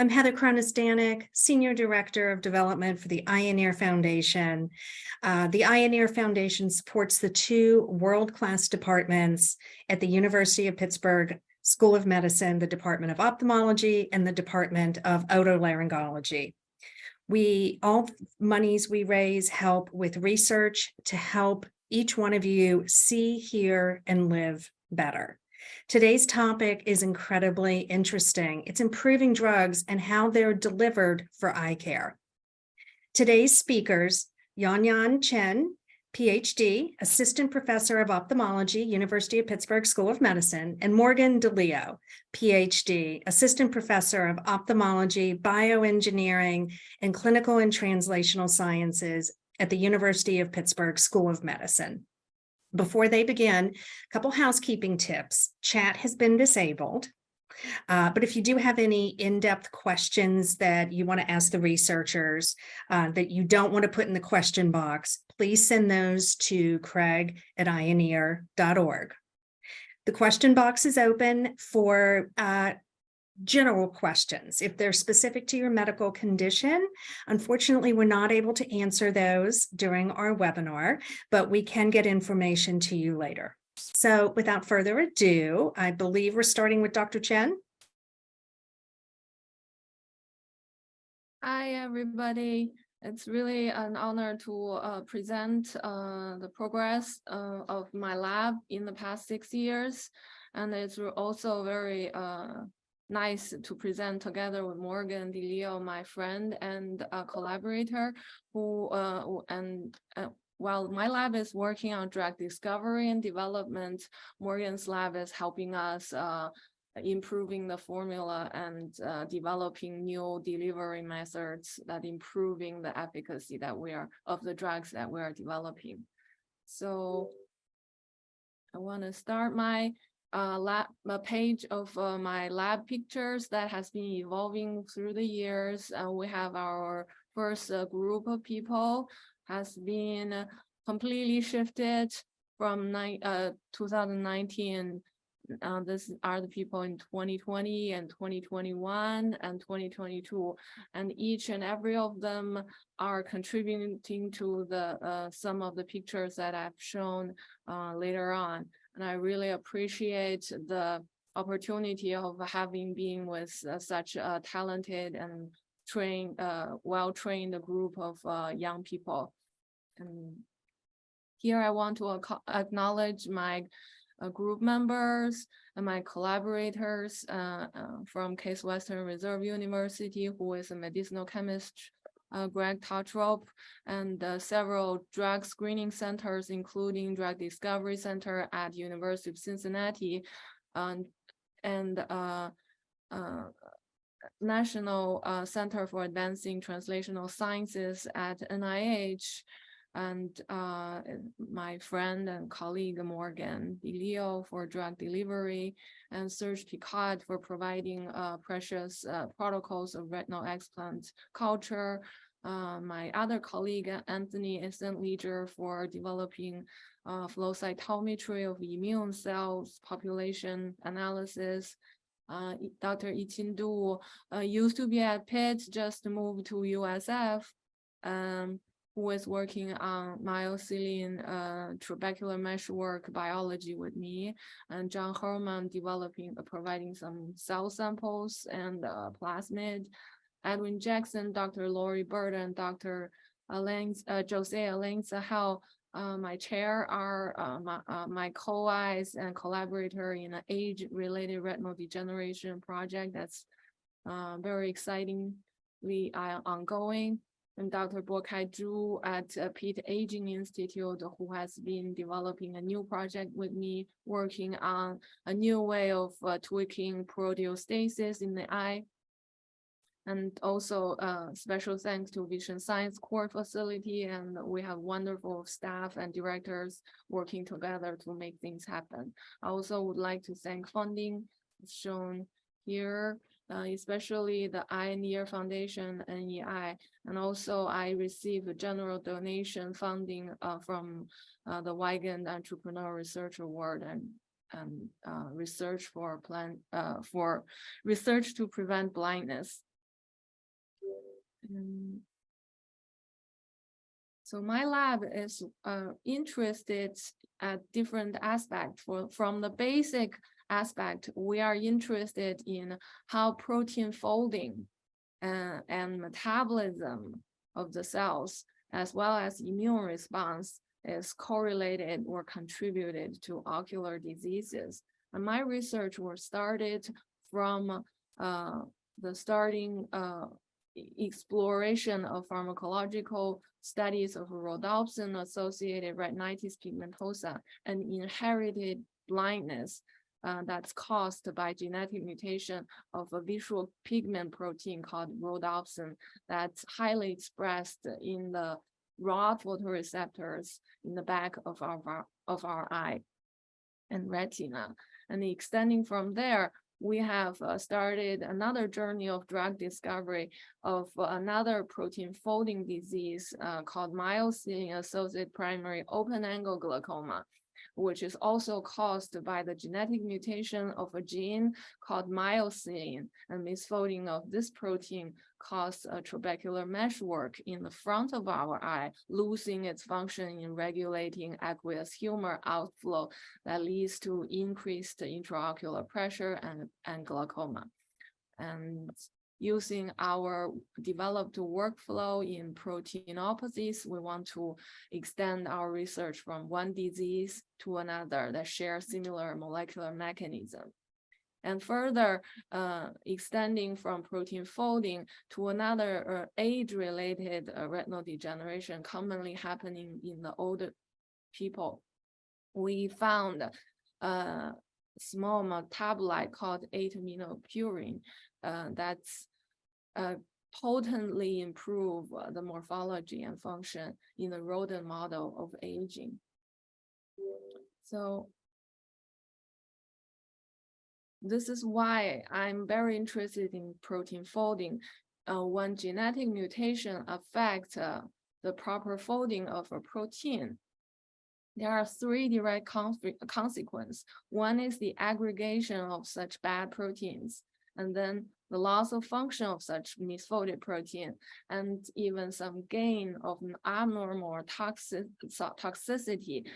I'm Heather Kronos-Danek, Senior Director of Development for the Eyecare Foundation. The Eyecare Foundation supports the two world-class departments at the University of Pittsburgh School of Medicine, the Department of Ophthalmology and the Department of Otolaryngology. All monies we raise help with research to help each one of you see, hear, and live better. Today's topic is incredibly interesting. It's improving drugs and how they're delivered for eye care. Today's speakers, Yuanyuan Chen, PhD, Assistant Professor of Ophthalmology, University of Pittsburgh School of Medicine, and Morgan DiLeo, PhD, Assistant Professor of Ophthalmology, Bioengineering, and Clinical and Translational Sciences at the University of Pittsburgh School of Medicine. Before they begin, a couple housekeeping tips. Chat has been disabled, but if you do have any in-depth questions that you want to ask the researchers that you don't want to put in the question box, please send those to craig@eyecare.org. The question box is open for general questions. If they're specific to your medical condition, unfortunately, we're not able to answer those during our webinar, but we can get information to you later. So without further ado, I believe we're starting with Dr. Chen. Hi, everybody. It's really an honor to present the progress of my lab in the past 6 years. And it's also very nice to present together with Morgan DiLeo, my friend and collaborator, while my lab is working on drug discovery and development, Morgan's lab is helping us improving the formula and developing new delivery methods that improving the efficacy of the drugs that we are developing. So I want to start my a page of my lab pictures that has been evolving through the years. We have our first group of people has been completely shifted from 2019. These are the people in 2020 and 2021 and 2022, and each and every of them are contributing to the some of the pictures that I've shown later on. And I really appreciate the opportunity of having been with such a talented and well-trained group of young people. And here I want to acknowledge my group members and my collaborators from Case Western Reserve University, who is a medicinal chemist, Greg Lothrop, and several drug screening centers, including Drug Discovery Center at University of Cincinnati, and National Center for Advancing Translational Sciences at NIH, and my friend and colleague Morgan DiLeo for drug delivery, and Serge Picard for providing precious protocols of retinal explant culture. My other colleague Anthony Estenleger for developing flow cytometry of immune cells population analysis. Dr. Yiqin Du used to be at Pitt, just moved to USF. Who is working on myocilin trabecular meshwork biology with me, and John Herman providing some cell samples and plasmid. Edwin Jackson, Dr. Lori Bird, and Dr. Jose Alenza, my chair are my co-eyes and collaborator in an age-related retinal degeneration project that's very excitingly ongoing. And Dr. Bokai Zhu at Pitt Aging Institute, who has been developing a new project with me, working on a new way of tweaking proteostasis in the eye. And also special thanks to Vision Science Core Facility, and we have wonderful staff and directors working together to make things happen. I also would like to thank funding shown here, especially the Eyecare Foundation, NEI, and also I received a general donation funding from the Weigand Entrepreneur Research Award and research for research to prevent blindness. So my lab is interested at different aspects. From the basic aspect, we are interested in how protein folding and metabolism of the cells, as well as immune response, is correlated or contributed to ocular diseases. And my research was started from the starting exploration of pharmacological studies of rhodopsin-associated retinitis pigmentosa, an inherited blindness that's caused by genetic mutation of a visual pigment protein called rhodopsin that's highly expressed in the rod photoreceptors in the back of our eye and retina. And extending from there, we have started another journey of drug discovery of another protein folding disease called myosin-associated primary open-angle glaucoma, which is also caused by the genetic mutation of a gene called myosin, and misfolding of this protein causes a trabecular meshwork in the front of our eye, losing its function in regulating aqueous humor outflow that leads to increased intraocular pressure and glaucoma. And using our developed workflow in proteinopathies, we want to extend our research from one disease to another that share similar molecular mechanism. And further, extending from protein folding to another age-related retinal degeneration commonly happening in the older people. We found a small metabolite called 8-aminopurine that's potently improve the morphology and function in the rodent model of aging. So this is why I'm very interested in protein folding. When genetic mutation affects the proper folding of a protein, there are three direct consequences. One is the aggregation of such bad proteins, and then the loss of function of such misfolded protein, and even some gain of an abnormal or toxicity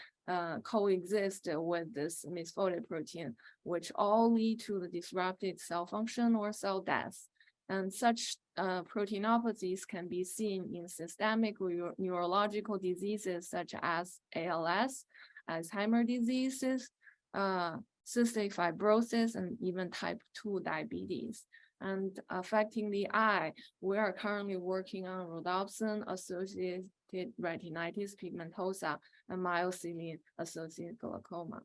coexist with this misfolded protein, which all lead to the disrupted cell function or cell death. And such proteinopathies can be seen in systemic neurological diseases such as ALS, Alzheimer's diseases, cystic fibrosis, and even type 2 diabetes. And affecting the eye, we are currently working on rhodopsin-associated retinitis pigmentosa and myosin-associated glaucoma.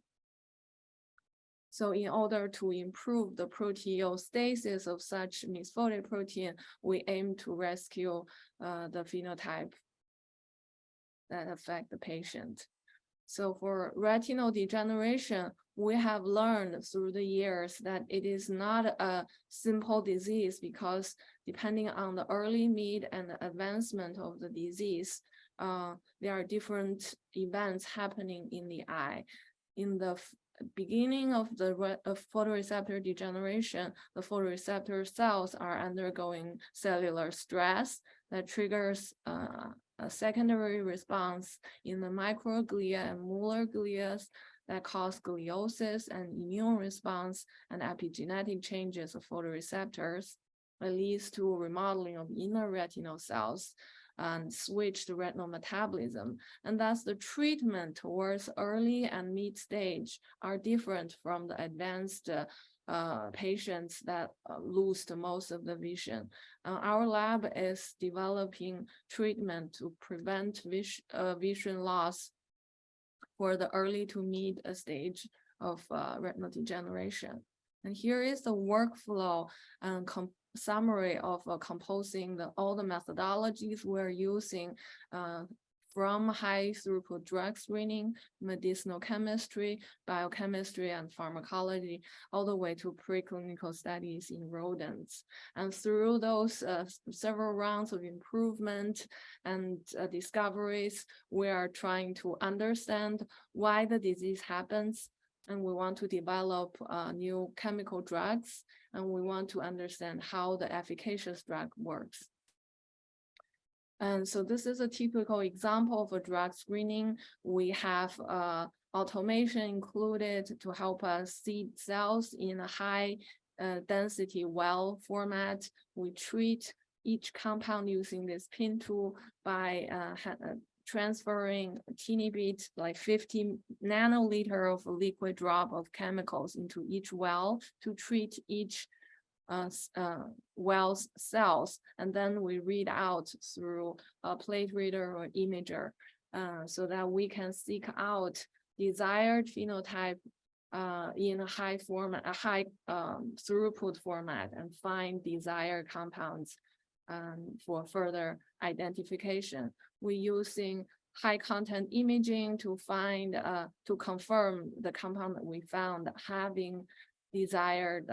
So in order to improve the proteostasis of such misfolded protein, we aim to rescue the phenotype that affect the patient. So for retinal degeneration, we have learned through the years that it is not a simple disease because depending on the early, mid, and advancement of the disease, there are different events happening in the eye. In the beginning of the photoreceptor degeneration, the photoreceptor cells are undergoing cellular stress that triggers a secondary response in the microglia and molar glia that cause gliosis and immune response and epigenetic changes of photoreceptors. It leads to remodeling of inner retinal cells and switch to retinal metabolism. And thus the treatment towards early and mid stage are different from the advanced patients that lose the most of the vision. Our lab is developing treatment to prevent vision loss for the early to mid stage of retinal degeneration. And here is the workflow and summary of composing all the methodologies we're using from high throughput drug screening, medicinal chemistry, biochemistry, and pharmacology, all the way to preclinical studies in rodents. And through those several rounds of improvement and discoveries, we are trying to understand why the disease happens, and we want to develop new chemical drugs, and we want to understand how the efficacious drug works. And so this is a typical example of a drug screening. We have automation included to help us seed cells in a high density well format. We treat each compound using this pin tool by transferring a teeny bit, like 50 nanoliter of a liquid drop of chemicals into each well to treat each well's cells, and then we read out through a plate reader or imager so that we can seek out desired phenotype in a high format, a high throughput format, and find desired compounds for further identification. We're using high content imaging to find, to confirm the compound that we found having desired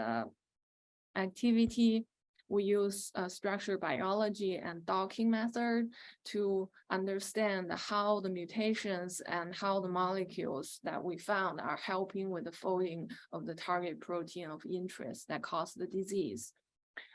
activity. We use structural biology and docking method to understand how the mutations and how the molecules that we found are helping with the folding of the target protein of interest that cause the disease.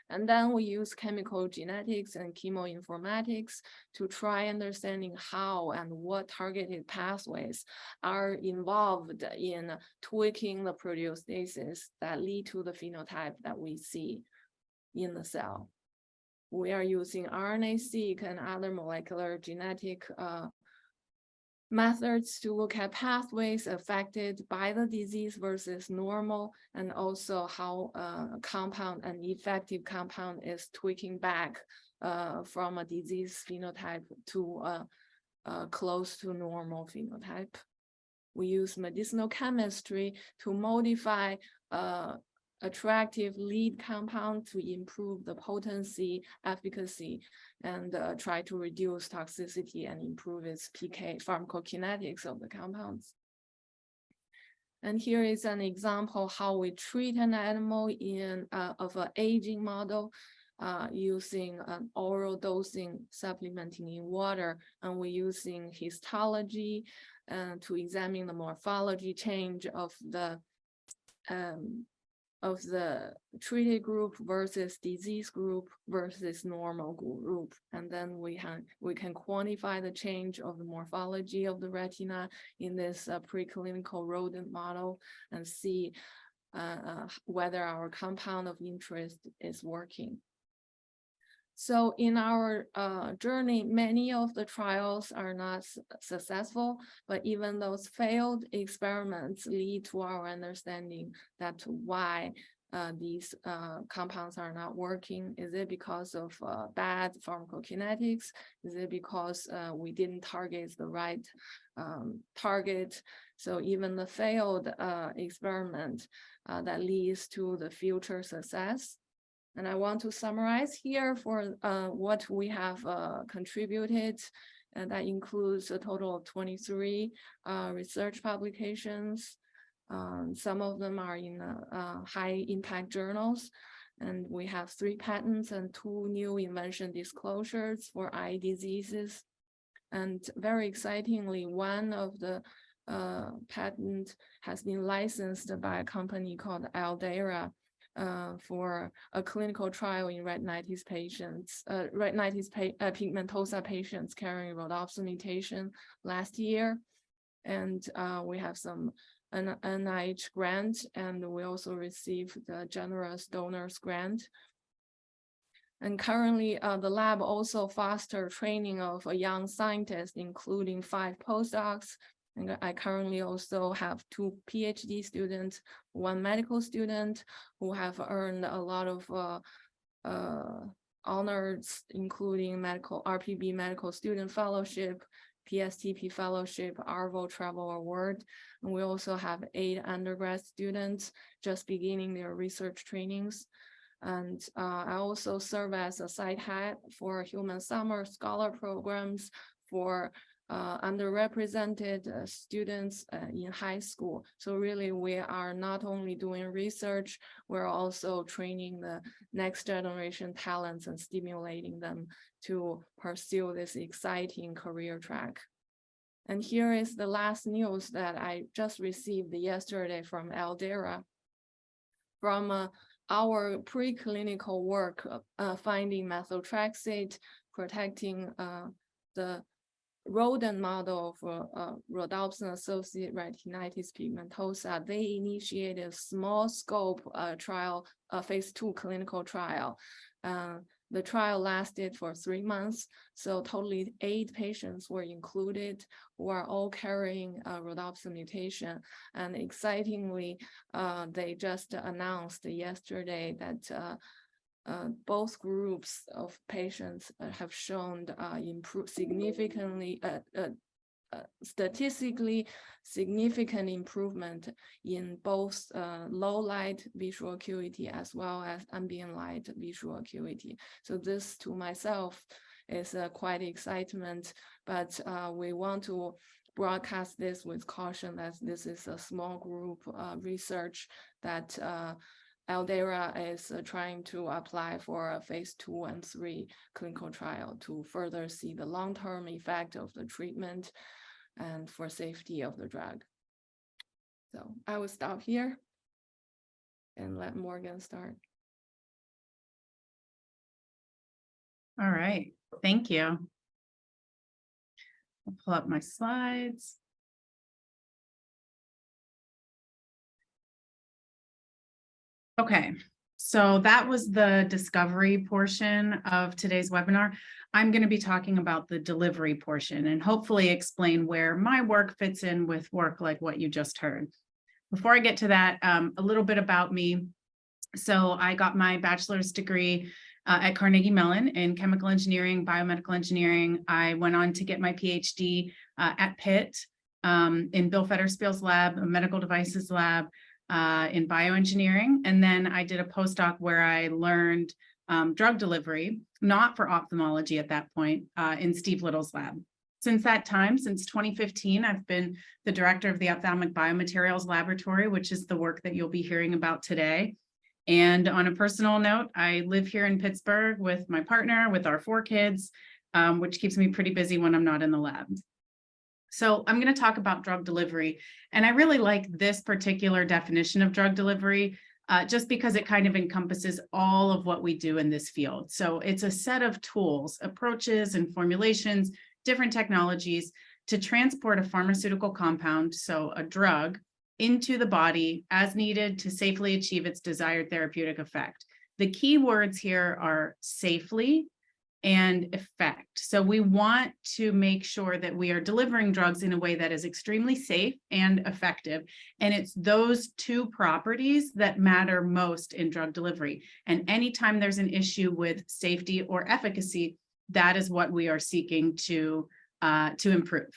And then we use chemical genetics and chemoinformatics to try understanding how and what targeted pathways are involved in tweaking the proteostasis that lead to the phenotype that we see in the cell. We are using RNA-seq and other molecular genetic methods to look at pathways affected by the disease versus normal, and also how compound, an effective compound, is tweaking back from a disease phenotype to close to normal phenotype. We use medicinal chemistry to modify attractive lead compound to improve the potency, efficacy, and try to reduce toxicity and improve its PK pharmacokinetics of the compounds. And here is an example how we treat an animal in of an aging model using an oral dosing, supplementing in water, and we're using histology to examine the morphology change of the treated group versus disease group versus normal group. And then we can quantify the change of the morphology of the retina in this preclinical rodent model and see whether our compound of interest is working. So in our journey, many of the trials are not successful, but even those failed experiments lead to our understanding that why these compounds are not working. Is it because of bad pharmacokinetics? Is it because we didn't target the right target? So even the failed experiment that leads to the future success. And I want to summarize here for what we have contributed, and that includes a total of 23 research publications. Some of them are in high impact journals, and we have 3 patents and 2 new invention disclosures for eye diseases. And very excitingly, one of the patent has been licensed by a company called Aldera for a clinical trial in retinitis patients, pigmentosa patients carrying rhodopsin mutation last year. And we have some NIH grant, and we also received the generous donors grant. And currently, the lab also fosters training of a young scientist, including 5 postdocs. And I currently also have 2 PhD students, 1 medical student who have earned a lot of honors, including RPB Medical Student Fellowship, PSTP Fellowship, ARVO Travel Award. And we also have 8 undergrad students just beginning their research trainings. And I also serve as a site head for human summer scholar programs for underrepresented students in high school. So really, we are not only doing research, we're also training the next generation talents and stimulating them to pursue this exciting career track. And here is the last news that I just received yesterday from Aldera. From our preclinical work finding methotrexate protecting the rodent model for rhodopsin-associated retinitis pigmentosa. They initiated a small scope trial, phase 2 clinical trial. The trial lasted for 3 months, so totally 8 patients were included who are all carrying a rhodopsin mutation. And excitingly, they just announced yesterday that both groups of patients have shown statistically significant improvement in both low light visual acuity as well as ambient light visual acuity. So this to myself is quite excitement, but we want to broadcast this with caution as this is a small group research that Aldera is trying to apply for a phase 2 and 3 clinical trial to further see the long-term effect of the treatment and for safety of the drug. So I will stop here and let Morgan start. All right, thank you. I'll pull up my slides. Okay, so that was the discovery portion of today's webinar. I'm going to be talking about the delivery portion and hopefully explain where my work fits in with work like what you just heard. Before I get to that, a little bit about me. So I got my bachelor's degree at Carnegie Mellon in chemical engineering, biomedical engineering. I went on to get my PhD at Pitt in Bill Federspiel's lab, a medical devices lab, in bioengineering. And then I did a postdoc where I learned drug delivery, not for ophthalmology at that point, in Steve Little's lab. Since that time, since 2015, I've been the director of the Ophthalmic Biomaterials Laboratory, which is the work that you'll be hearing about today. And on a personal note, I live here in Pittsburgh with my partner, with our 4 kids, which keeps me pretty busy when I'm not in the lab. So I'm going to talk about drug delivery, and I really like this particular definition of drug delivery just because it kind of encompasses all of what we do in this field. So it's a set of tools, approaches, and formulations, different technologies to transport a pharmaceutical compound, so a drug, into the body as needed to safely achieve its desired therapeutic effect. The key words here are safely and effect. So we want to make sure that we are delivering drugs in a way that is extremely safe and effective. And it's those 2 properties that matter most in drug delivery. And anytime there's an issue with safety or efficacy, that is what we are seeking to improve.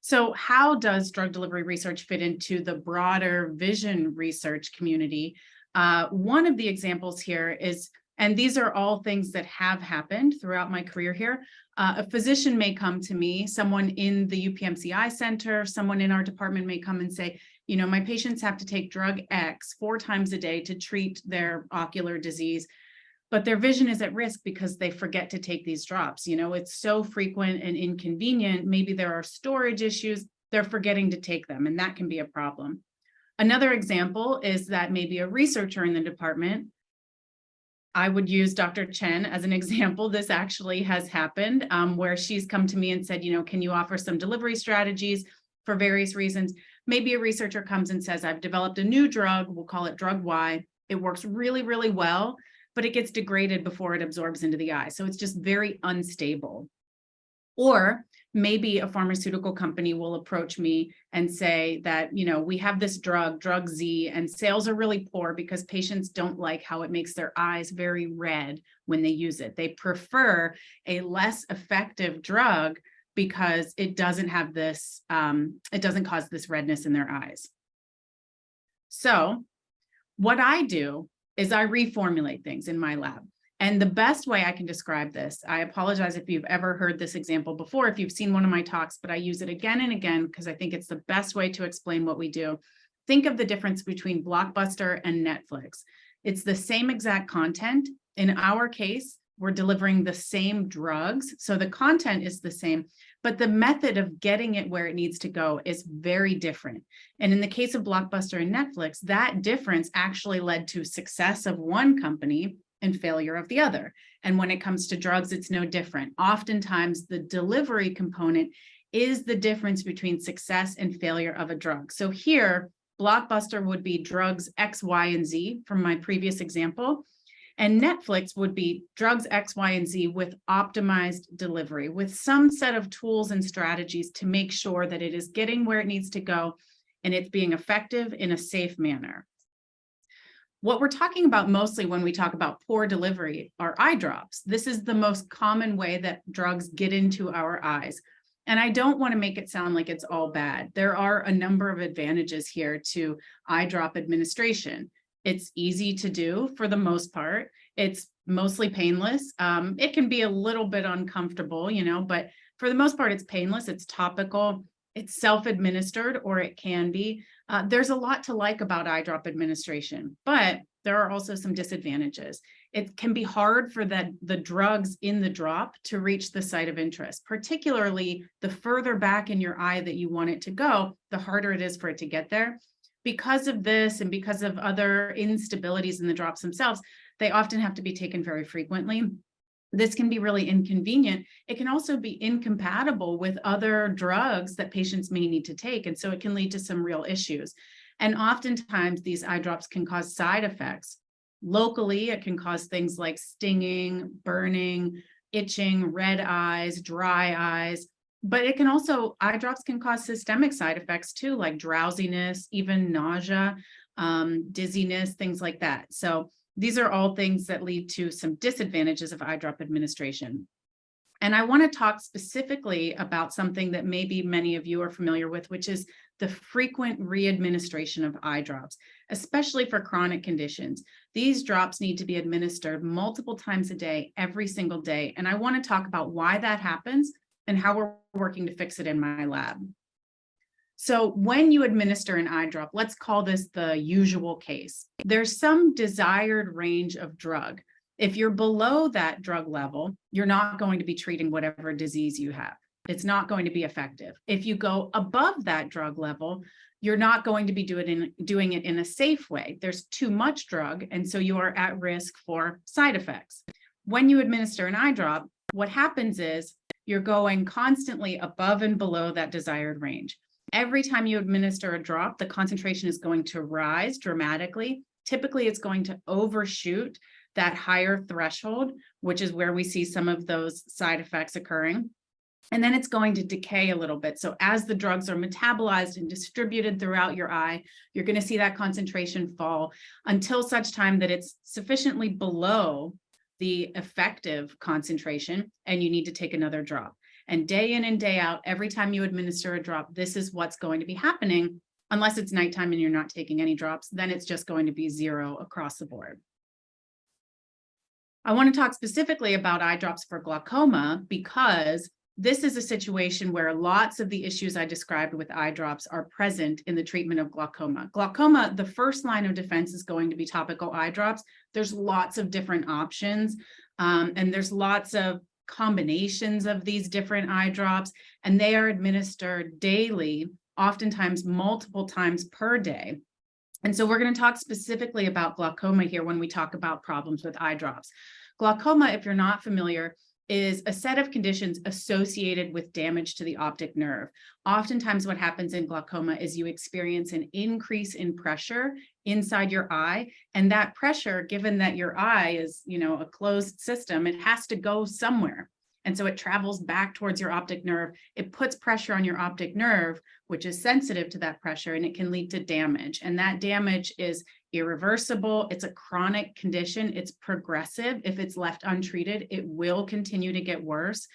So how does drug delivery research fit into the broader vision research community? One of the examples here is, and these are all things that have happened throughout my career here. A physician may come to me, someone in the UPMC Eye Center, someone in our department may come and say, you know, my patients have to take drug X 4 times a day to treat their ocular disease, but their vision is at risk because they forget to take these drops. You know, it's so frequent and inconvenient. Maybe there are storage issues. They're forgetting to take them, and that can be a problem. Another example is that maybe a researcher in the department, I would use Dr. Chen as an example. This actually has happened where she's come to me and said, you know, can you offer some delivery strategies for various reasons? Maybe a researcher comes and says, I've developed a new drug, we'll call it drug Y. It works really, really well, but it gets degraded before it absorbs into the eye. So it's just very unstable. Or maybe a pharmaceutical company will approach me and say that, you know, we have this drug Z, and sales are really poor because patients don't like how it makes their eyes very red when they use it. They prefer a less effective drug because it doesn't have this, it doesn't cause this redness in their eyes. So what I do is I reformulate things in my lab. And the best way I can describe this, I apologize if you've ever heard this example before, if you've seen one of my talks, but I use it again and again because I think it's the best way to explain what we do. Think of the difference between Blockbuster and Netflix. It's the same exact content. In our case, we're delivering the same drugs. So the content is the same, but the method of getting it where it needs to go is very different. And in the case of Blockbuster and Netflix, that difference actually led to success of one company and failure of the other. And when it comes to drugs, it's no different. Oftentimes, the delivery component is the difference between success and failure of a drug. So here, Blockbuster would be drugs X, Y, and Z from my previous example. And Netflix would be drugs X, Y, and Z with optimized delivery, with some set of tools and strategies to make sure that it is getting where it needs to go and it's being effective in a safe manner. What we're talking about mostly when we talk about poor delivery are eye drops. This is the most common way that drugs get into our eyes. And I don't want to make it sound like it's all bad. There are a number of advantages here to eye drop administration. It's easy to do for the most part. It's mostly painless. It can be a little bit uncomfortable, but for the most part, it's painless. It's topical. It's self-administered, or it can be. There's a lot to like about eye drop administration, but there are also some disadvantages. It can be hard for the drugs in the drop to reach the site of interest, particularly the further back in your eye that you want it to go, the harder it is for it to get there. Because of this and because of other instabilities in the drops themselves, they often have to be taken very frequently. This can be really inconvenient. It can also be incompatible with other drugs that patients may need to take. And so it can lead to some real issues. And oftentimes these eye drops can cause side effects. Locally, it can cause things like stinging, burning, itching, red eyes, dry eyes. But it can also, eye drops can cause systemic side effects too, like drowsiness, even nausea, dizziness, things like that. So these are all things that lead to some disadvantages of eye drop administration. And I want to talk specifically about something that maybe many of you are familiar with, which is the frequent readministration of eye drops, especially for chronic conditions. These drops need to be administered multiple times a day, every single day. And I want to talk about why that happens and how we're working to fix it in my lab. So when you administer an eye drop, let's call this the usual case. There's some desired range of drug. If you're below that drug level, you're not going to be treating whatever disease you have. It's not going to be effective. If you go above that drug level, you're not going to be doing it in a safe way. There's too much drug, and so you are at risk for side effects. When you administer an eye drop, what happens is you're going constantly above and below that desired range. Every time you administer a drop, the concentration is going to rise dramatically. Typically, it's going to overshoot that higher threshold, which is where we see some of those side effects occurring. And then it's going to decay a little bit. So as the drugs are metabolized and distributed throughout your eye, you're going to see that concentration fall until such time that it's sufficiently below the effective concentration and you need to take another drop. And day in and day out, every time you administer a drop, this is what's going to be happening. Unless it's nighttime and you're not taking any drops, then it's just going to be zero across the board. I want to talk specifically about eye drops for glaucoma because this is a situation where lots of the issues I described with eye drops are present in the treatment of glaucoma. Glaucoma, the first line of defense is going to be topical eye drops. There's lots of different options, and there's lots of combinations of these different eye drops, and they are administered daily, oftentimes multiple times per day. And so we're going to talk specifically about glaucoma here when we talk about problems with eye drops. Glaucoma, if you're not familiar, is a set of conditions associated with damage to the optic nerve. Oftentimes what happens in glaucoma is you experience an increase in pressure inside your eye, and that pressure, given that your eye is, a closed system, it has to go somewhere. And so it travels back towards your optic nerve. It puts pressure on your optic nerve, which is sensitive to that pressure, and it can lead to damage. And that damage is irreversible. It's a chronic condition. It's progressive. If it's left untreated, it will continue to get worse.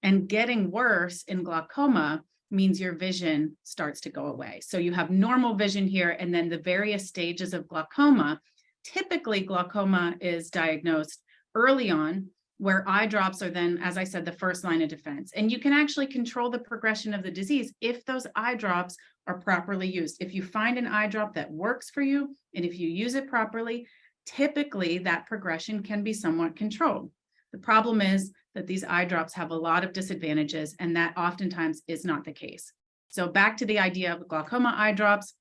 And getting worse in glaucoma means your vision starts to go away. So you have normal vision here, and then the various stages of glaucoma. Typically, glaucoma is diagnosed early on, where eye drops are then, as I said, the first line of defense. And you can actually control the progression of the disease if those eye drops are properly used. If you find an eye drop that works for you, and if you use it properly, typically that progression can be somewhat controlled. The problem is that these eye drops have a lot of disadvantages, and that oftentimes is not the case. So back to the idea of glaucoma eye drops,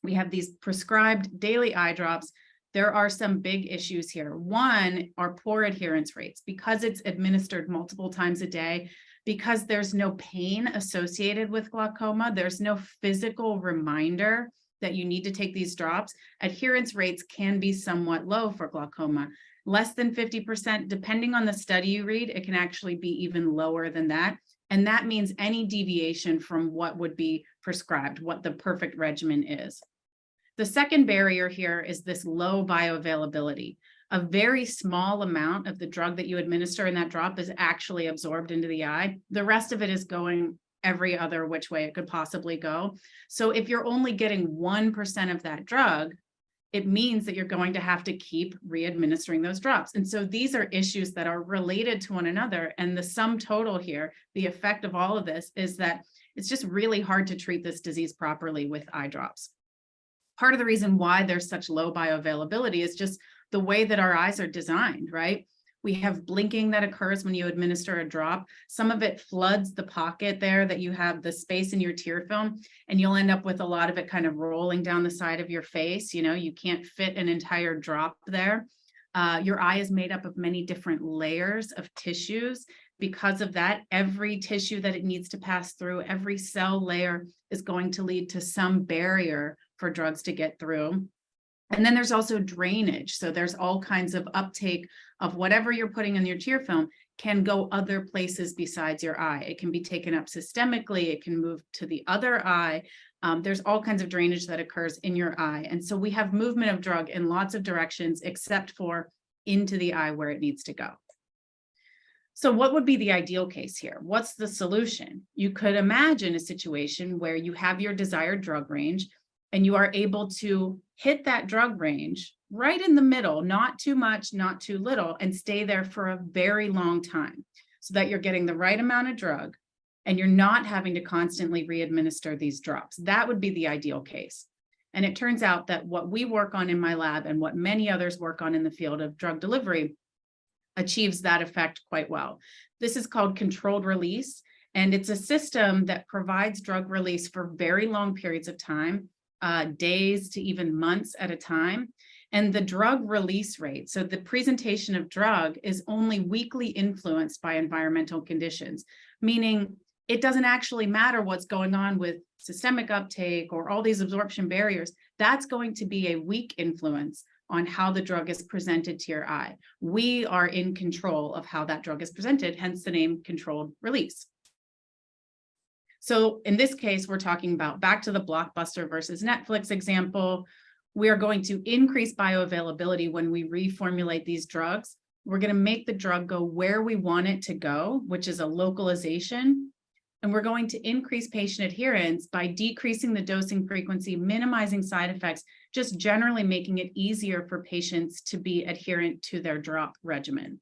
we have these prescribed daily eye drops. there are some big issues here. One are poor adherence rates because it's administered multiple times a day, because there's no pain associated with glaucoma. There's no physical reminder that you need to take these drops. Adherence rates can be somewhat low for glaucoma, less than 50%. Depending on the study you read, it can actually be even lower than that. And that means any deviation from what would be prescribed, what the perfect regimen is. The second barrier here is this low bioavailability. A very small amount of the drug that you administer in that drop is actually absorbed into the eye. The rest of it is going every other which way it could possibly go. So if you're only getting 1% of that drug, it means that you're going to have to keep re-administering those drops. And so these are issues that are related to one another. And the sum total here, the effect of all of this is that it's just really hard to treat this disease properly with eye drops. Part of the reason why there's such low bioavailability is just the way that our eyes are designed, right? We have blinking that occurs when you administer a drop. Some of it floods the pocket there that you have the space in your tear film, and you'll end up with a lot of it kind of rolling down the side of your face. You know, you can't fit an entire drop there. Your eye is made up of many different layers of tissues. Because of that, every tissue that it needs to pass through, every cell layer is going to lead to some barrier for drugs to get through. And then there's also drainage. So there's all kinds of uptake of whatever you're putting in your tear film can go other places besides your eye. It can be taken up systemically. It can move to the other eye. There's all kinds of drainage that occurs in your eye. And so we have movement of drug in lots of directions, except for into the eye where it needs to go. So what would be the ideal case here? What's the solution? You could imagine a situation where you have your desired drug range and you are able to hit that drug range right in the middle, not too much, not too little, and stay there for a very long time so that you're getting the right amount of drug and you're not having to constantly re-administer these drops. That would be the ideal case. And it turns out that what we work on in my lab and what many others work on in the field of drug delivery achieves that effect quite well. This is called controlled release, and it's a system that provides drug release for very long periods of time, days to even months at a time. And the drug release rate, so the presentation of drug, is only weakly influenced by environmental conditions, meaning it doesn't actually matter what's going on with systemic uptake or all these absorption barriers. That's going to be a weak influence on how the drug is presented to your eye. We are in control of how that drug is presented, hence the name controlled release. So in this case, we're talking about back to the Blockbuster versus Netflix example. We are going to increase bioavailability when we reformulate these drugs. We're going to make the drug go where we want it to go, which is a localization. And we're going to increase patient adherence by decreasing the dosing frequency, minimizing side effects, just generally making it easier for patients to be adherent to their drop regimen.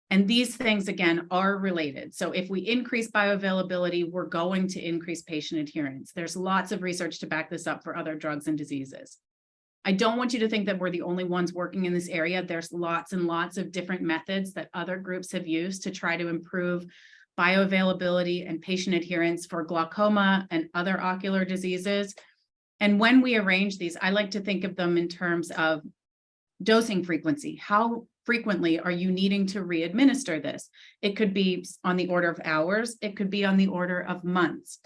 And these things, again, are related. So if we increase bioavailability, we're going to increase patient adherence. There's lots of research to back this up for other drugs and diseases. I don't want you to think that we're the only ones working in this area. There's lots and lots of different methods that other groups have used to try to improve bioavailability and patient adherence for glaucoma and other ocular diseases. And when we arrange these, I like to think of them in terms of dosing frequency. How frequently are you needing to re-administer this? It could be on the order of hours. It could be on the order of months.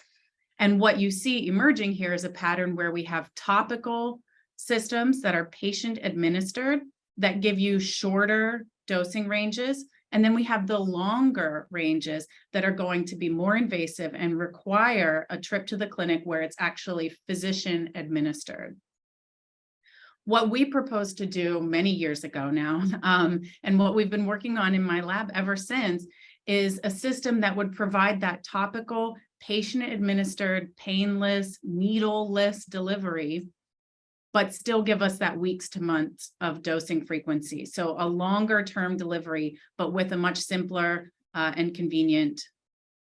And what you see emerging here is a pattern where we have topical systems that are patient administered that give you shorter dosing ranges. And then we have the longer ranges that are going to be more invasive and require a trip to the clinic where it's actually physician administered. What we proposed to do many years ago now, and what we've been working on in my lab ever since, is a system that would provide that topical, patient-administered, painless, needle-less delivery, but still give us that weeks to months of dosing frequency. So a longer-term delivery, but with a much simpler and convenient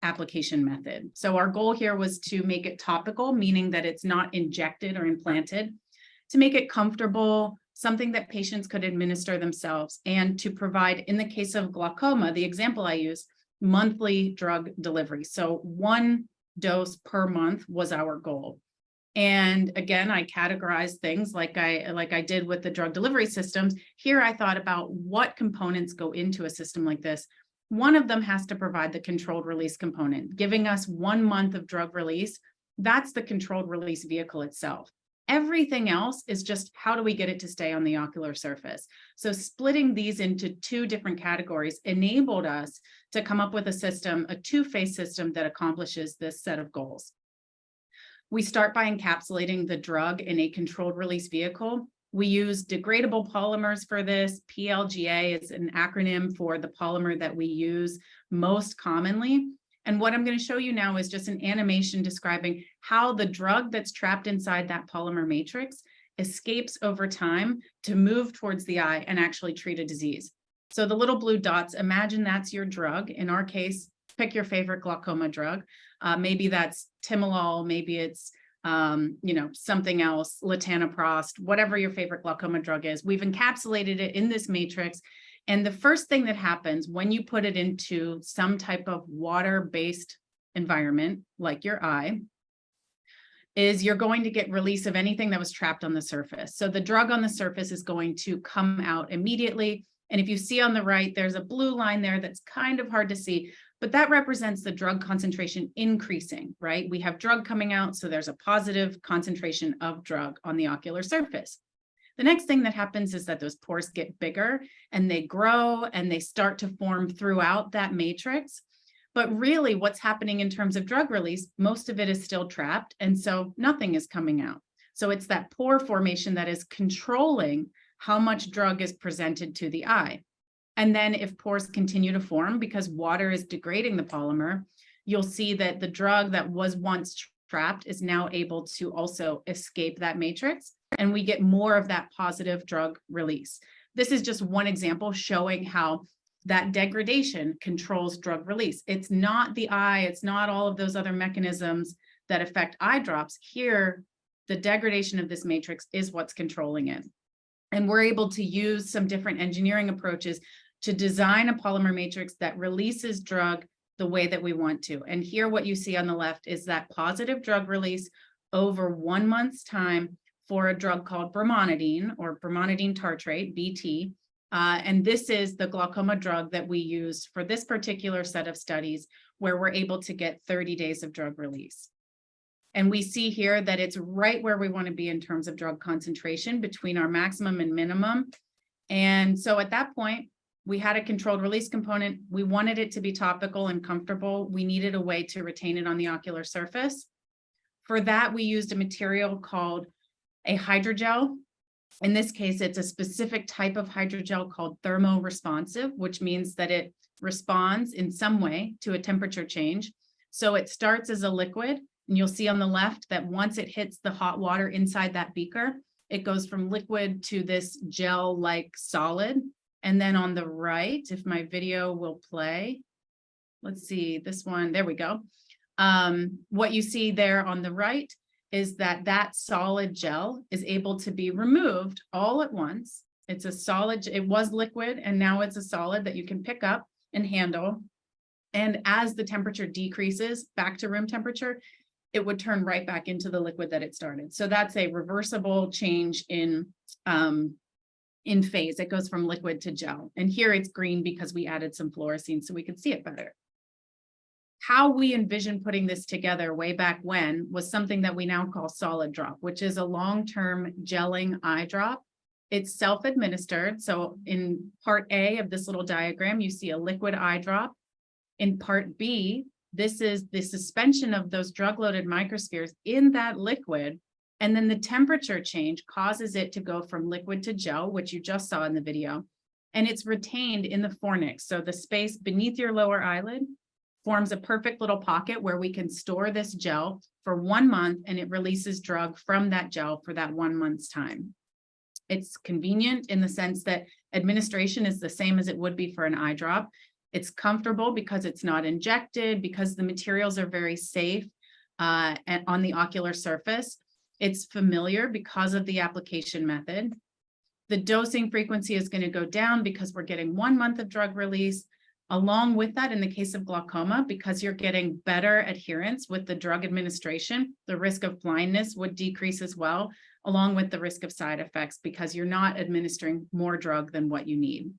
application method. So our goal here was to make it topical, meaning that it's not injected or implanted, to make it comfortable, something that patients could administer themselves, and to provide, in the case of glaucoma, the example I use, monthly drug delivery. So 1 dose per month was our goal. And again, I categorized things like I did with the drug delivery systems. Here, I thought about what components go into a system like this. One of them has to provide the controlled release component, giving us 1 month of drug release. That's the controlled release vehicle itself. Everything else is just how do we get it to stay on the ocular surface? So splitting these into 2 different categories enabled us to come up with a system, a 2-phase system that accomplishes this set of goals. We start by encapsulating the drug in a controlled release vehicle. We use degradable polymers for this. PLGA is an acronym for the polymer that we use most commonly. And what I'm going to show you now is just an animation describing how the drug that's trapped inside that polymer matrix escapes over time to move towards the eye and actually treat a disease. So the little blue dots, imagine that's your drug. In our case, pick your favorite glaucoma drug. Maybe that's timolol, maybe it's something else, latanoprost, whatever your favorite glaucoma drug is. We've encapsulated it in this matrix. And the first thing that happens when you put it into some type of water-based environment, like your eye, is you're going to get release of anything that was trapped on the surface. So the drug on the surface is going to come out immediately. And if you see on the right, there's a blue line there that's kind of hard to see, but that represents the drug concentration increasing, right? We have drug coming out, so there's a positive concentration of drug on the ocular surface. The next thing that happens is that those pores get bigger and they grow and they start to form throughout that matrix. But really what's happening in terms of drug release, most of it is still trapped. And so nothing is coming out. So it's that pore formation that is controlling how much drug is presented to the eye. And then if pores continue to form because water is degrading the polymer, you'll see that the drug that was once trapped is now able to also escape that matrix. And we get more of that positive drug release. This is just one example showing how that degradation controls drug release. It's not the eye, it's not all of those other mechanisms that affect eye drops. Here, the degradation of this matrix is what's controlling it. And we're able to use some different engineering approaches to design a polymer matrix that releases drug the way that we want to. And here what you see on the left is that positive drug release over 1 month's time for a drug called brimonidine or brimonidine tartrate, BT. And this is the glaucoma drug that we used for this particular set of studies where we're able to get 30 days of drug release. And we see here that it's right where we want to be in terms of drug concentration between our maximum and minimum. And so at that point, we had a controlled release component. We wanted it to be topical and comfortable. We needed a way to retain it on the ocular surface. For that, we used a material called a hydrogel. In this case, it's a specific type of hydrogel called thermoresponsive, which means that it responds in some way to a temperature change. So it starts as a liquid, and you'll see on the left that once it hits the hot water inside that beaker, it goes from liquid to this gel-like solid. And then on the right, if my video will play, let's see this one, there we go. What you see there on the right is that that solid gel is able to be removed all at once. It's a solid, it was liquid, and now it's a solid that you can pick up and handle. And as the temperature decreases back to room temperature, it would turn right back into the liquid that it started. So that's a reversible change in phase. It goes from liquid to gel. And here it's green because we added some fluorescein so we could see it better. How we envision putting this together way back when was something that we now call solid drop, which is a long-term gelling eye drop. It's self-administered. So in part A of this little diagram, you see a liquid eye drop. In part B, this is the suspension of those drug-loaded microspheres in that liquid. And then the temperature change causes it to go from liquid to gel, which you just saw in the video. And it's retained in the fornix. So the space beneath your lower eyelid forms a perfect little pocket where we can store this gel for 1 month, and it releases drug from that gel for that 1 month's time. It's convenient in the sense that administration is the same as it would be for an eye drop. It's comfortable because it's not injected, because the materials are very safe and on the ocular surface. It's familiar because of the application method. The dosing frequency is going to go down because we're getting 1 month of drug release. Along with that, in the case of glaucoma, because you're getting better adherence with the drug administration, the risk of blindness would decrease as well, along with the risk of side effects, because you're not administering more drug than what you need.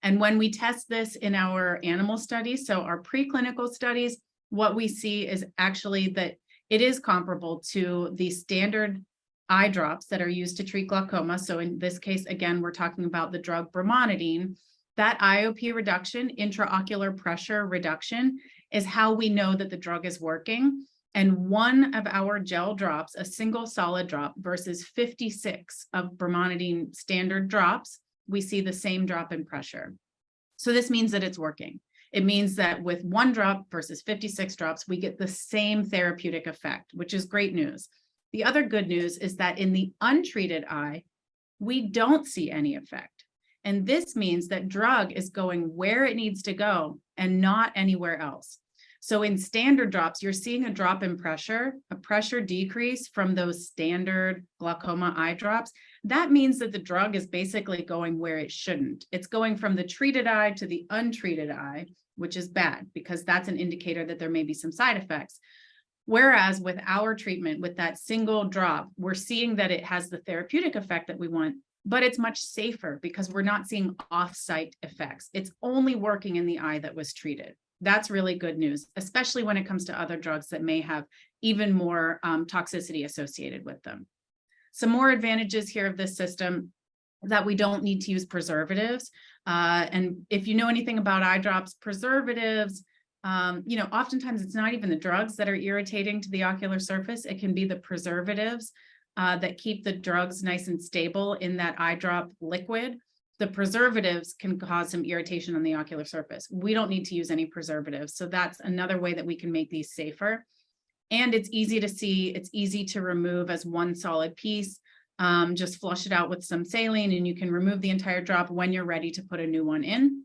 And when we test this in our animal studies, so our preclinical studies, what we see is actually that it is comparable to the standard eye drops that are used to treat glaucoma. So in this case, again, we're talking about the drug brimonidine. That IOP reduction, intraocular pressure reduction, is how we know that the drug is working. And one of our gel drops, a single solid drop versus 56 of brimonidine standard drops, we see the same drop in pressure. So this means that it's working. It means that with one drop versus 56 drops, we get the same therapeutic effect, which is great news. The other good news is that in the untreated eye, we don't see any effect. And this means that drug is going where it needs to go and not anywhere else. So in standard drops, you're seeing a drop in pressure, a pressure decrease from those standard glaucoma eye drops. That means that the drug is basically going where it shouldn't. It's going from the treated eye to the untreated eye, which is bad because that's an indicator that there may be some side effects. Whereas with our treatment, with that single drop, we're seeing that it has the therapeutic effect that we want, but it's much safer because we're not seeing off-site effects. It's only working in the eye that was treated. That's really good news, especially when it comes to other drugs that may have even more toxicity associated with them. Some more advantages here of this system that we don't need to use preservatives. And if you know anything about eye drops, preservatives, oftentimes it's not even the drugs that are irritating to the ocular surface. It can be the preservatives that keep the drugs nice and stable in that eye drop liquid. The preservatives can cause some irritation on the ocular surface. We don't need to use any preservatives. So that's another way that we can make these safer. And it's easy to see, it's easy to remove as one solid piece. Just flush it out with some saline and you can remove the entire drop when you're ready to put a new one in.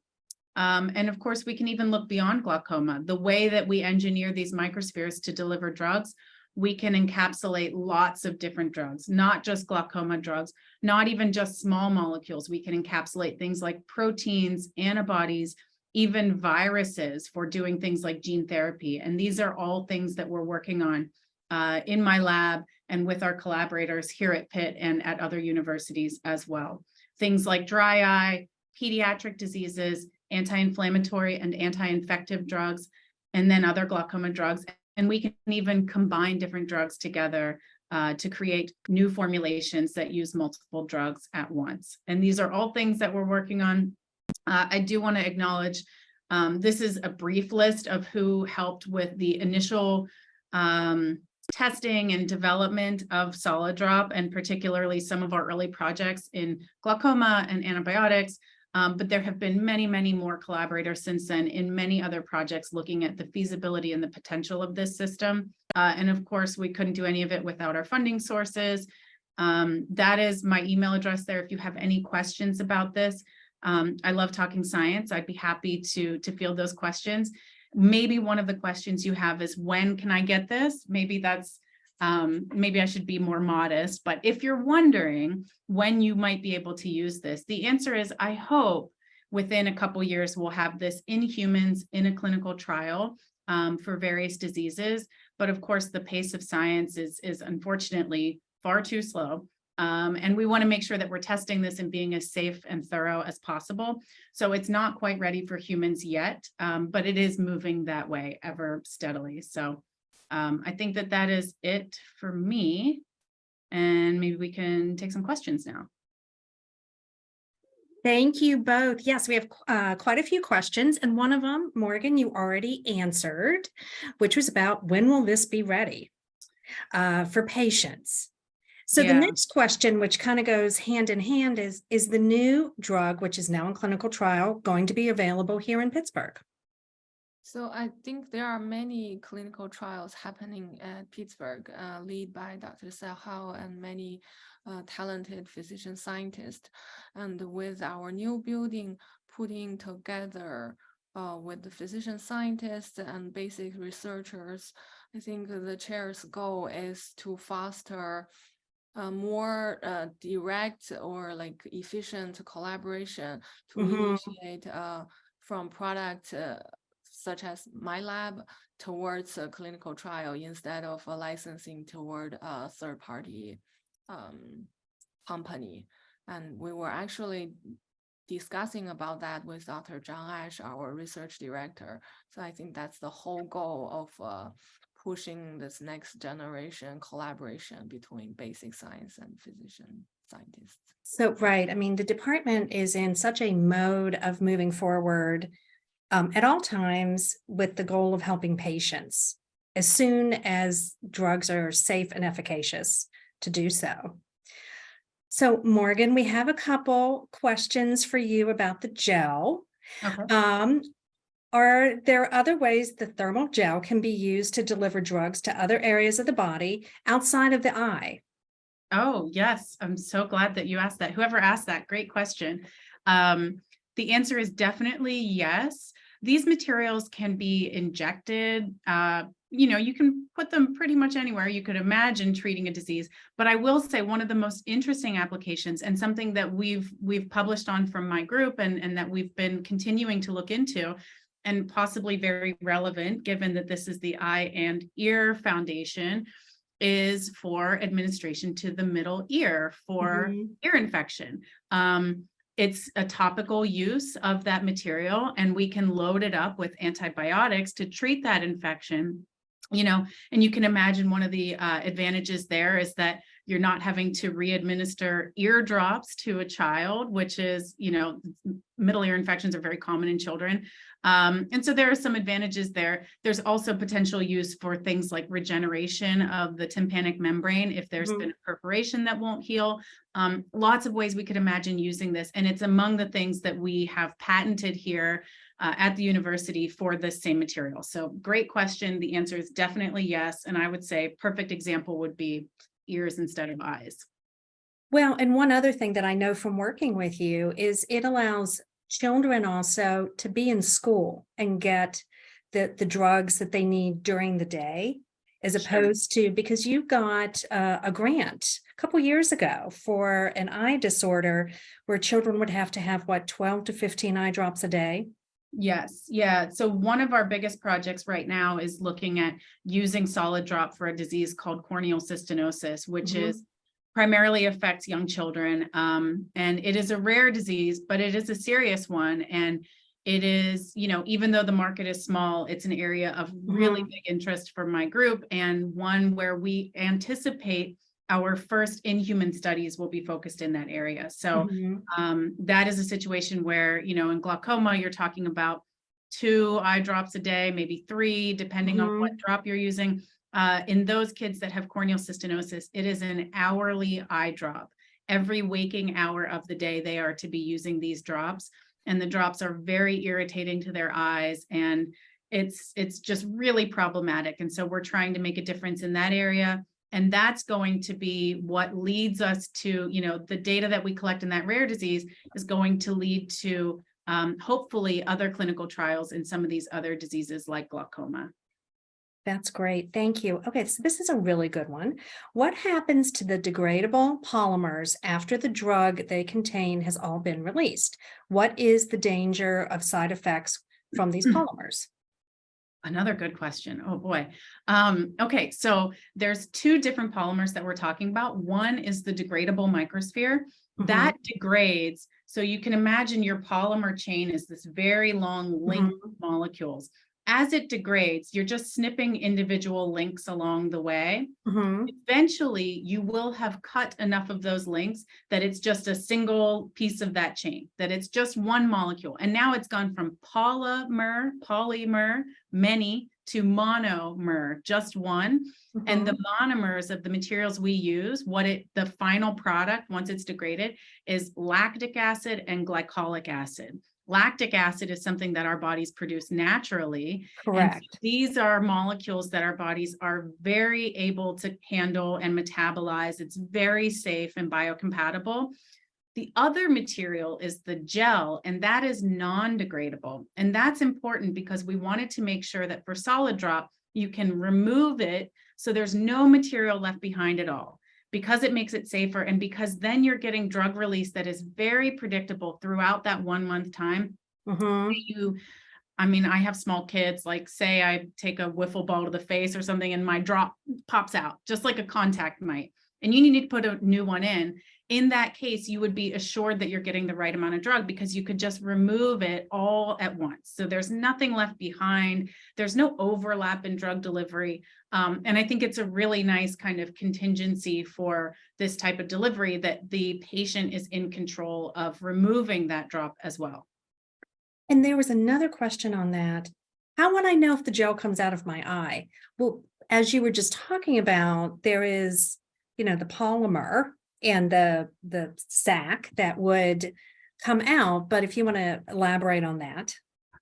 And of course, we can even look beyond glaucoma. The way that we engineer these microspheres to deliver drugs, we can encapsulate lots of different drugs, not just glaucoma drugs, not even just small molecules. We can encapsulate things like proteins, antibodies, even viruses for doing things like gene therapy. And these are all things that we're working on in my lab and with our collaborators here at Pitt and at other universities as well. Things like dry eye, pediatric diseases, anti-inflammatory and anti-infective drugs, and then other glaucoma drugs. And we can even combine different drugs together to create new formulations that use multiple drugs at once. And these are all things that we're working on. I do want to acknowledge this is a brief list of who helped with the initial testing and development of solid drop, and particularly some of our early projects in glaucoma and antibiotics. But there have been many, many more collaborators since then in many other projects looking at the feasibility and the potential of this system. And of course, we couldn't do any of it without our funding sources. That is my email address there if you have any questions about this. I love talking science. I'd be happy to field those questions. Maybe one of the questions you have is, when can I get this? Maybe that's maybe I should be more modest, but if you're wondering when you might be able to use this, the answer is, I hope within a couple years we'll have this in humans in a clinical trial for various diseases. But of course, the pace of science is unfortunately far too slow. And we want to make sure that we're testing this and being as safe and thorough as possible. So it's not quite ready for humans yet, but it is moving that way ever steadily. So I think that is it for me. And maybe we can take some questions now. Thank you both. Yes, we have quite a few questions. And one of them, Morgan, you already answered, which was about when will this be ready for patients? So the next question, which kind of goes hand in hand, is the new drug, which is now in clinical trial, going to be available here in Pittsburgh? So I think there are many clinical trials happening at Pittsburgh, led by Dr. Sahal and many talented physician scientists. And with our new building putting together with the physician scientists and basic researchers, I think the chair's goal is to foster more direct or like efficient collaboration to initiate from product such as my lab towards a clinical trial instead of licensing toward a third-party company. And we were actually discussing about that with Dr. Zhang Ash, our research director. So I think that's the whole goal of pushing this next generation collaboration between basic science and physician scientists. So, right. I mean, the department is in such a mode of moving forward at all times with the goal of helping patients as soon as drugs are safe and efficacious to do so. So, Morgan, we have a couple questions for you about the gel. Okay. Are there other ways the thermal gel can be used to deliver drugs to other areas of the body outside of the eye? Oh, yes. I'm so glad that you asked that. Whoever asked that, great question. The answer is definitely yes. These materials can be injected. You can put them pretty much anywhere you could imagine treating a disease. But I will say one of the most interesting applications, and something that we've published on from my group and that we've been continuing to look into, and possibly very relevant given that this is the Eye and Ear Foundation, is for administration to the middle ear for ear infection. It's a topical use of that material, and we can load it up with antibiotics to treat that infection. And you can imagine one of the advantages there is that you're not having to re-administer eardrops to a child, which is, middle ear infections are very common in children. And so there are some advantages there. There's also potential use for things like regeneration of the tympanic membrane if there's been a perforation that won't heal. Lots of ways we could imagine using this. And it's among the things that we have patented here at the university for this same material. So great question. The answer is definitely yes. And I would say perfect example would be ears instead of eyes. Well, and one other thing that I know from working with you is it allows children also to be in school and get the drugs that they need during the day, as opposed to, because you got a grant a couple years ago for an eye disorder where children would have to have 12 to 15 eye drops a day. Yes. Yeah. So one of our biggest projects right now is looking at using solid drop for a disease called corneal cystinosis, which is primarily affects young children. And it is a rare disease, but it is a serious one. And it is, even though the market is small, it's an area of really big interest for my group, and one where we anticipate our first in-human studies will be focused in that area. So that is a situation where, in glaucoma, you're talking about 2 eye drops a day, maybe 3, depending on what drop you're using. In those kids that have corneal cystinosis, it is an hourly eye drop. Every waking hour of the day, they are to be using these drops. And the drops are very irritating to their eyes. And it's just really problematic. And so we're trying to make a difference in that area. And that's going to be what leads us to, the data that we collect in that rare disease is going to lead to hopefully other clinical trials in some of these other diseases like glaucoma. That's great. Thank you. Okay, so this is a really good one. What happens to the degradable polymers after the drug they contain has all been released? What is the danger of side effects from these polymers? Another good question. Oh boy. Okay, so there's 2 different polymers that we're talking about. One is the degradable microsphere that degrades. So you can imagine your polymer chain is this very long link of molecules. As it degrades, you're just snipping individual links along the way. Eventually, you will have cut enough of those links that it's just a single piece of that chain, that it's just one molecule. And now it's gone from polymer, many, to monomer, just one. And the monomers of the materials we use, the final product, once it's degraded, is lactic acid and glycolic acid. Lactic acid is something that our bodies produce naturally. Correct. And so these are molecules that our bodies are very able to handle and metabolize. It's very safe and biocompatible. The other material is the gel, and that is non-degradable. And that's important because we wanted to make sure that for solid drop, you can remove it so there's no material left behind at all, because it makes it safer, and because then you're getting drug release that is very predictable throughout that 1 month time. Mhm. I mean, I have small kids, like say I take a wiffle ball to the face or something and my drop pops out, just like a contact might, and you need to put a new one in. In that case, you would be assured that you're getting the right amount of drug because you could just remove it all at once. So there's nothing left behind. There's no overlap in drug delivery. And I think it's a really nice kind of contingency for this type of delivery that the patient is in control of removing that drop as well. And there was another question on that. How would I know if the gel comes out of my eye? Well, as you were just talking about, there is, the polymer and the sac that would come out. But if you want to elaborate on that.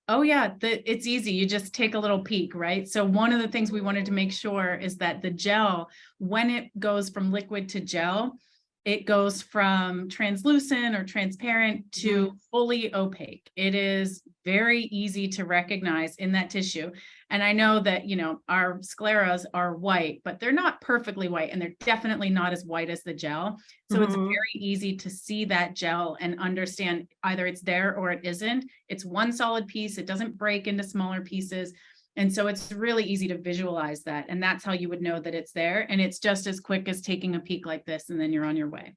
Oh yeah, it's easy. You just take a little peek, right? So one of the things we wanted to make sure is that the gel, when it goes from liquid to gel, it goes from translucent or transparent to fully opaque. It is very easy to recognize in that tissue. And I know that, our scleras are white, but they're not perfectly white, and they're definitely not as white as the gel. So it's very easy to see that gel and understand either it's there or it isn't. It's one solid piece. It doesn't break into smaller pieces. And so it's really easy to visualize that. And that's how you would know that it's there. And it's just as quick as taking a peek like this, and then you're on your way.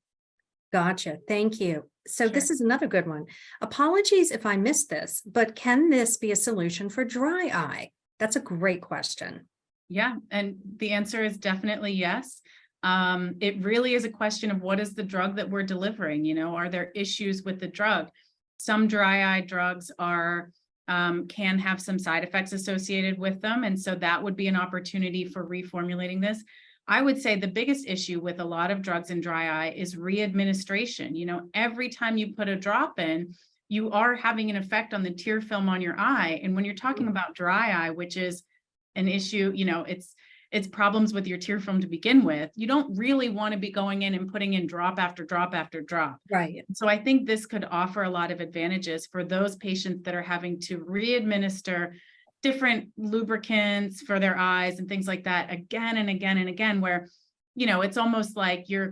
Gotcha. Thank you. So Sure. this is another good one. Apologies if I missed this, but can this be a solution for dry eye? That's a great question. Yeah. And the answer is definitely yes. It really is a question of what is the drug that we're delivering? Are there issues with the drug? Some dry eye drugs can have some side effects associated with them. And so that would be an opportunity for reformulating this. I would say the biggest issue with a lot of drugs in dry eye is readministration. Every time you put a drop in, you are having an effect on the tear film on your eye. And when you're talking about dry eye, which is an issue, it's problems with your tear film to begin with, you don't really want to be going in and putting in drop after drop after drop. Right. So I think this could offer a lot of advantages for those patients that are having to re-administer different lubricants for their eyes and things like that again and again and again, where, it's almost like you're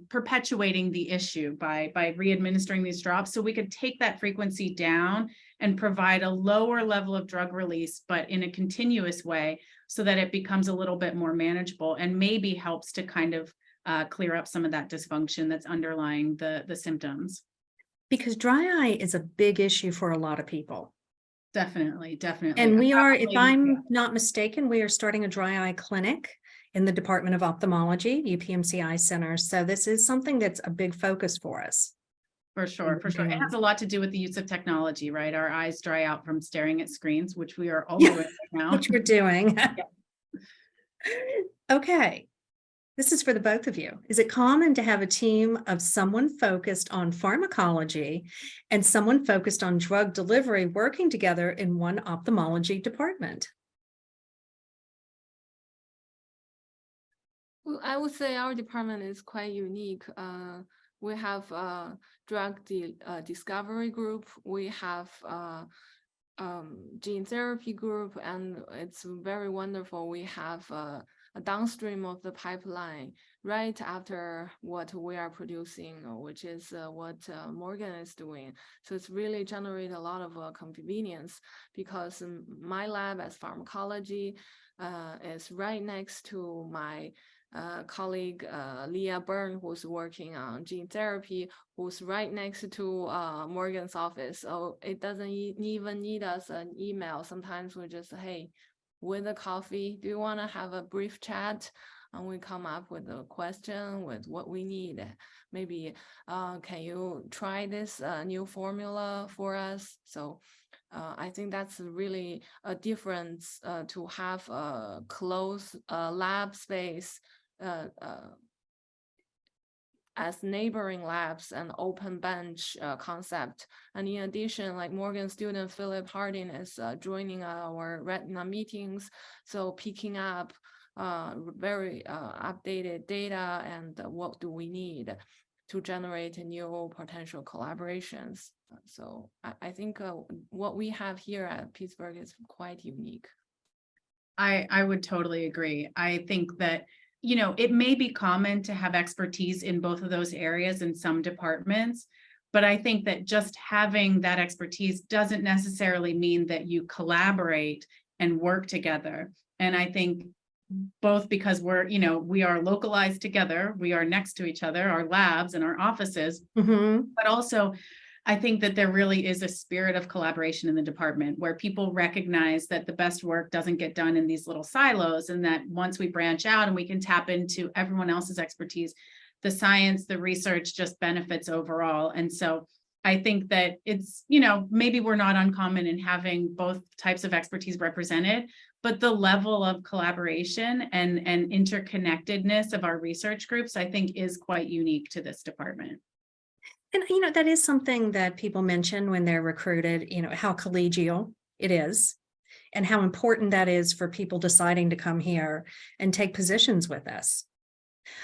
perpetuating the issue by re-administering these drops. So we could take that frequency down and provide a lower level of drug release, but in a continuous way, so that it becomes a little bit more manageable and maybe helps to kind of clear up some of that dysfunction that's underlying the symptoms. Because dry eye is a big issue for a lot of people. Definitely. And we are, if I'm not mistaken, we are starting a dry eye clinic in the Department of Ophthalmology, UPMC Eye Center. So this is something that's a big focus for us. For sure. It has a lot to do with the use of technology, right? Our eyes dry out from staring at screens, which we are all doing right now. Which we're doing. Okay. This is for the both of you. Is it common to have a team of someone focused on pharmacology and someone focused on drug delivery working together in one ophthalmology department? Well, I would say our department is quite unique. We have a drug discovery group. We have gene therapy group, and it's very wonderful. We have a downstream of the pipeline right after what we are producing, which is what Morgan is doing. So it's really generate a lot of convenience, because my lab as pharmacology is right next to my colleague Leah Byrne, who's working on gene therapy, who's right next to Morgan's office. So it doesn't even need us an email. Sometimes we just, hey, with a coffee, do you want to have a brief chat? And we come up with a question with what we need. Maybe, can you try this new formula for us? So I think that's really a difference to have a closed lab space as neighboring labs and open bench concept. And in addition, like Morgan's student Philip Harding is joining our retina meetings, so picking up very updated data and what do we need to generate new potential collaborations. So I think what we have here at Pittsburgh is quite unique. I would totally agree. I think that, it may be common to have expertise in both of those areas in some departments, But I think that just having that expertise doesn't necessarily mean that you collaborate and work together. And I think both because we are localized together, we are next to each other, our labs and our offices, but also I think that there really is a spirit of collaboration in the department where people recognize that the best work doesn't get done in these little silos, and that once we branch out and we can tap into everyone else's expertise, the science, the research just benefits overall. And so I think that it's, maybe we're not uncommon in having both types of expertise represented, but the level of collaboration and interconnectedness of our research groups, I think, is quite unique to this department. And, that is something that people mention when they're recruited, how collegial it is and how important that is for people deciding to come here and take positions with us.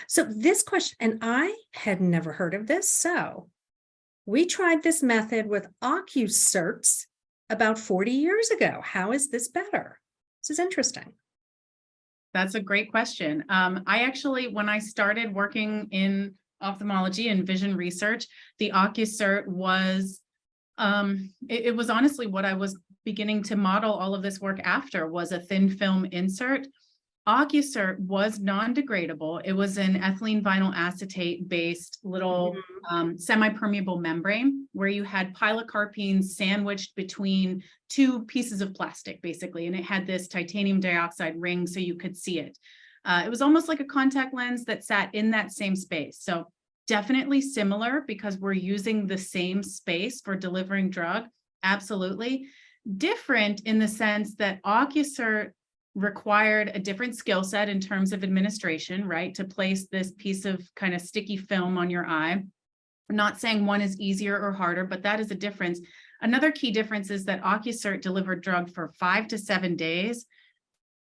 So this question, and I had never heard of this. So we tried this method with OcuCerts about 40 years ago. How is this better? This is interesting. That's a great question. I actually, when I started working in ophthalmology and vision research, the OcuCert was, it was honestly what I was beginning to model all of this work after, was a thin film insert. OcuCert was non-degradable. It was an ethylene vinyl acetate based little semi-permeable membrane where you had pilocarpine sandwiched between two pieces of plastic, basically, and it had this titanium dioxide ring so you could see it. It was almost like a contact lens that sat in that same space. So definitely similar because we're using the same space for delivering drug. Absolutely. Different in the sense that OcuCert required a different skill set in terms of administration, right? To place this piece of kind of sticky film on your eye. I'm not saying one is easier or harder, but that is a difference. Another key difference is that OcuCert delivered drug for 5 to 7 days.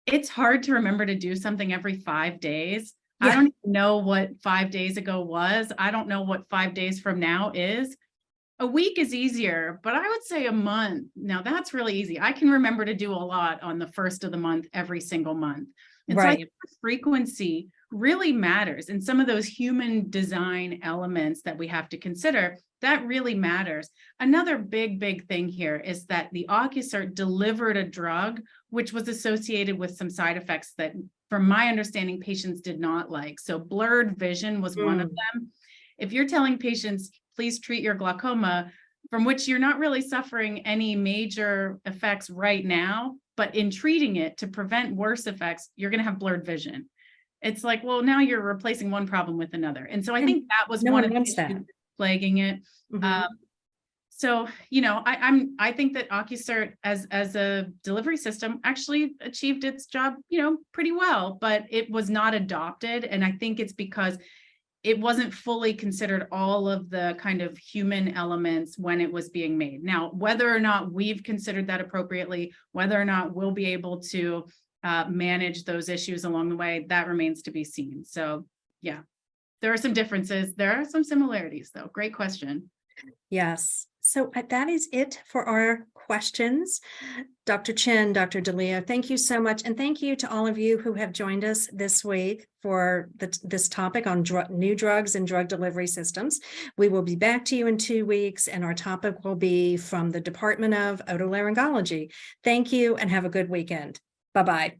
It's hard to remember to do something every 5 days. Yeah. I don't even know what 5 days ago was. I don't know what 5 days from now is. A week is easier, but I would say a month. Now that's really easy. I can remember to do a lot on the first of the month, every single month. And so I think the frequency really matters. And some of those human design elements that we have to consider, that really matters. Another big thing here is that the OcuCert delivered a drug which was associated with some side effects that, from my understanding, patients did not like. So blurred vision was one of them. If you're telling patients, please treat your glaucoma, from which you're not really suffering any major effects right now, but in treating it to prevent worse effects, you're going to have blurred vision. It's like, well, now you're replacing one problem with another. And so I think that was one of the issues plaguing it. So, I think that OcuCert as a delivery system actually achieved its job, pretty well, but it was not adopted. And I think it's because it wasn't fully considered all of the kind of human elements when it was being made. Now, whether or not we've considered that appropriately, whether or not we'll be able to manage those issues along the way, that remains to be seen. So yeah, there are some differences. There are some similarities though. Great question. Yes. So that is it for our questions. Dr. Chen, Dr. DiLeo, thank you so much. And thank you to all of you who have joined us this week for this topic on new drugs and drug delivery systems. We will be back to you in 2 weeks, and our topic will be from the Department of Otolaryngology. Thank you and have a good weekend. Bye-bye.